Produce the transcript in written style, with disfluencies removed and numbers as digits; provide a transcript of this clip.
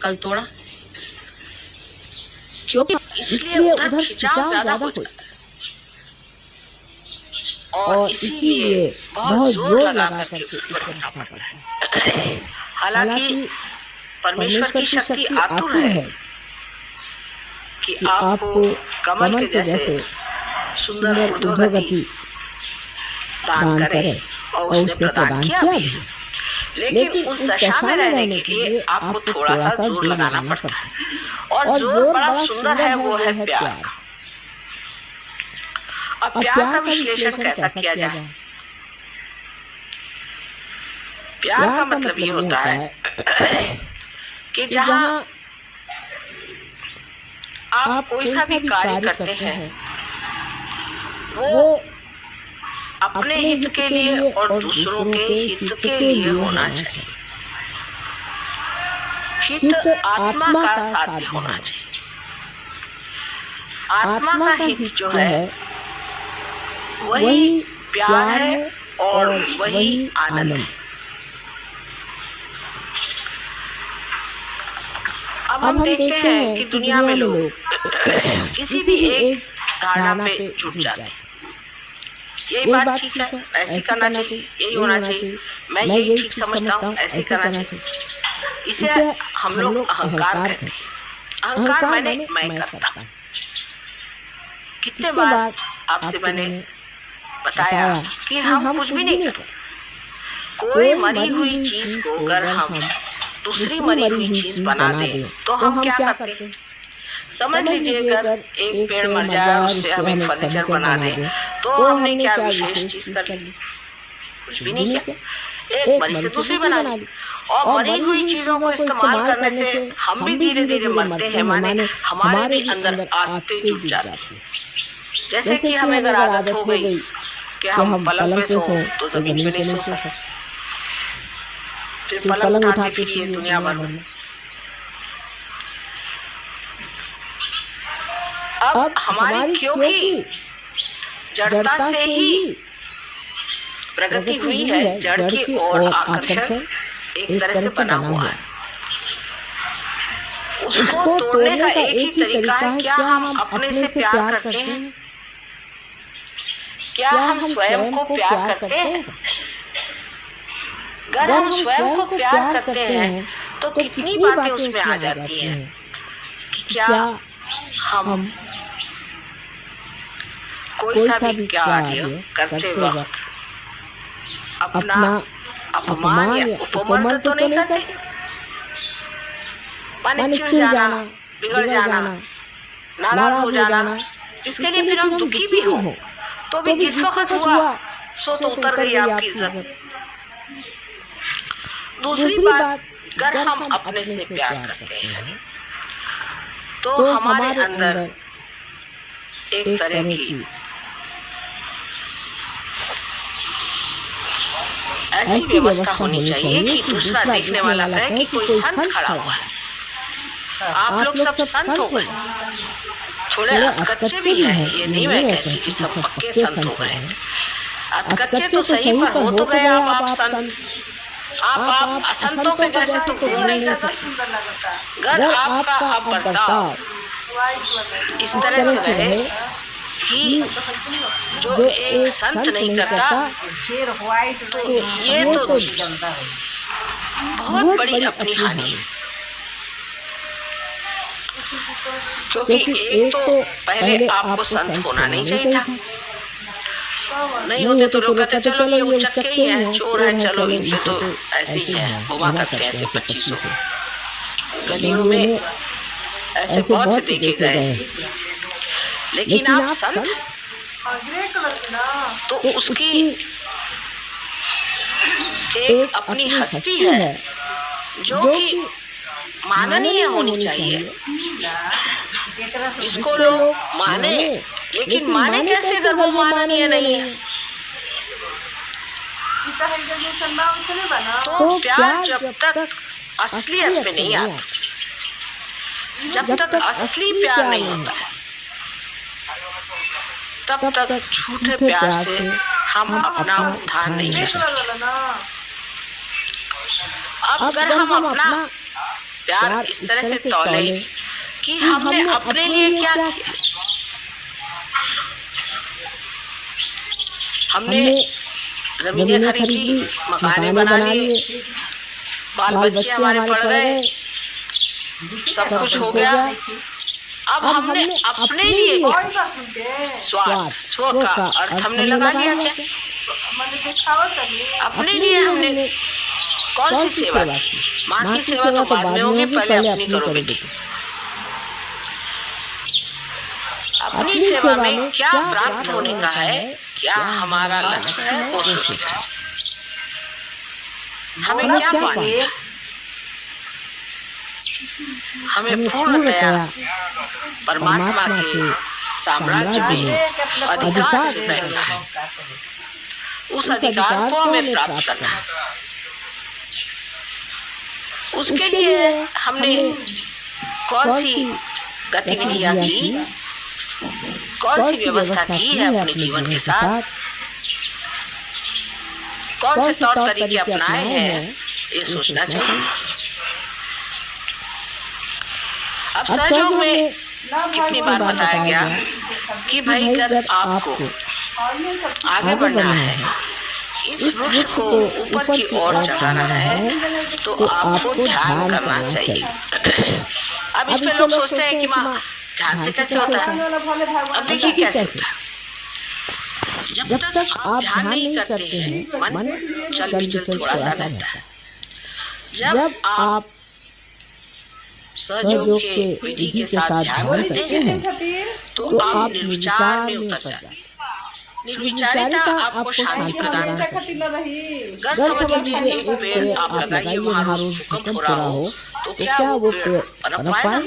कल तोड़ा, क्योंकि इसलिए उधर खिंचाव ज्यादा हो जाता है और इसीलिए बहुत जोर लगा करके ऊपर उठना पड़ता है। हालांकि परमेश्वर की शक्ति आतुर है कि आपको कमल के जैसे सुंदर ऊर्ध्वगति दान करे, और उसने प्रदान किया भी। लेकिन उस दशा में रहने के लिए आपको थोड़ा सा जोर लगाना पड़ता है, और जोर बड़ा सुंदर है, वो है प्यार। अब प्यार का विश्लेषण कैसा किया जाए? प्यार का मतलब ये होता है कि जहाँ आप कोई सा भी कार्य करते हैं वो अपने हित के लिए और दूसरों के हित के लिए होना चाहिए। हित आत्मा का साध्य होना चाहिए। आत्मा का हित जो है वही प्यार है और वही आनंद है। अब हम देखते हैं कि दुनिया में लोग किसी भी एक धारणा पे जुट जाते हैं। यही बात ठीक है, ऐसे करना चाहिए, यही होना चाहिए, मैं यही ठीक समझता हूँ, ऐसे करना चाहिए। इसे हम लोग अहंकार कहते हैं। अहंकार मैंने मैं करता। कितने बार आपसे मैंने बताया कि हम कुछ भी नहीं करते। कोई मरी हुई चीज को अगर हम दूसरी मरी हुई चीज बना दें तो हम क्या करते हैं? समझ लीजिए अगर एक पेड़ मर जाए और उससे हम एक फर्नीचर बना दें तो हमने क्या विशेष चीज कर ली? कुछ भी नहीं किया, एक मरी से दूसरी बना ली। और मरी हुई चीजों को इस्तेमाल करने से हम भी धीरे धीरे मरते हैं, माने हमारे भी अंदर आदतें जुट जाती हैं। जैसे कि हमें अगर आदत हो गई कि हम पलंग पे सों तो जमीन पे नहीं सो सकते, फिर पलंग उठाते फिरिए दुनिया भर में। अब हमारी क्योंकि जड़ता से ही प्रगति हुई है, जड़ की ओर आकर्षण एक तरह से बना हुआ है। उसको तोड़ने का एक ही तरीका है, क्या हम अपने से प्यार करते हैं? क्या हम स्वयं को प्यार करते हैं? अगर हम स्वयं को प्यार करते हैं तो कितनी बातें उसमें आ जाती हैं कि क्या हम कोई सा भी कार्य करते वक्त अपना अपमान या उपमर्द तो नहीं करते? माने चिढ़ जाना, बिगड़ जाना, नाराज हो जाना, जिसके लिए फिर हम दुखी भी हो तो भी जिस वक्त हुआ सो तो उतर गई आपकी इज्जत। दूसरी बात, अगर हम अपने से प्यार करते हैं तो हमारे अंदर एक तरह की ऐसी व्यवस्था होनी चाहिए कि दूसरा देखने वाला कहे कि कोई संत खड़ा हुआ है। आप लोग सब संत हो गए, थोड़े कच्चे भी हैं, ये नहीं मैं कहती कि सब पक्के संत हो गए। अब कच्चे तो सही पर हो तो गए आप संत। आप असंतों के जैसे तो घूम नहीं सकते। अगर आपका अब बर्ताव इस तरह से रहे कि जो एक संत नहीं करता तो ये तो बहुत बड़ी अपनी हानि है। क्योंकि एक तो पहले आपको संत होना नहीं चाहिए था। नहीं होते तो लोग कहते चलो ये उचक्के ही हैं, चोर हैं, चलो इनके तो ऐसे ही है, घुमा करते हैं ऐसे 2500 गलियों में ऐसे बहुत से देखे गए। लेकिन आप संत तो उसकी एक अपनी हस्ती है जो कि माननीय होनी चाहिए, जिसको लोग माने। लेकिन माने कैसे अगर वो माननीय नहीं है? तो प्यार जब तक असलियत में नहीं आता, जब तक असली प्यार नहीं होता है, तब तक झूठे प्यार से हम अपना उद्धार नहीं कर सकते। अब अगर हम अपना प्यार इस तरह से तौले कि हमने अपने लिए क्या किया। हमने जमीनें खरीद ली, मकाने बना लिए, बाल बच्चे हमारे पढ़ गए, सब कुछ हो गया। अब हमने अपने लिए स्वार्थ, स्व का अर्थ हमने लगा लिया क्या? अपने लिए हमने कौन सी सेवा की? माँ की सेवा तो बाद में होगी, पहले अपनी करो बेटी। अपनी सेवा में क्या प्राप्त होने का है, क्या हमारा लक्ष्य है, वो सोचना है। हमें क्या पाना है? हमें पूर्णतया परमात्मा के साम्राज्य में अधिकार से बैठना है। उस अधिकार को हमें प्राप्त करना है। उसके लिए हमने कौन सी गतिविधियां की, कौन सी व्यवस्था की है अपने जीवन के साथ, कौन से तौर तरीके अपनाए हैं, ये सोचना चाहिए। अब सहयोग में कितनी बार बताया गया कि भाई अगर आपको आगे बढ़ना है, इस वृक्ष को ऊपर की ओर चढ़ाना है, तो आपको ध्यान करना चाहिए। अब इस पे लोग सोचते हैं कि माँ ध्यान से कैसे होता है। अब देखिए कैसे होता है। जब तक आप ध्यान नहीं करते हैं, मन चल विचल थोड़ा सा रहता है। जब आप सहयोग के विधि के साथ ध्यान करते हैं, तो आप निर्विचार में उतर जाते हैं। निर्विचारिता आपको शांति प्रदान करती है। अगर समझ लीजिए एक पेड़ आप लगाइए, वहाँ रोज भूकंप हो रहा हो, तो क्या वो पेड़ पनप पाएगा?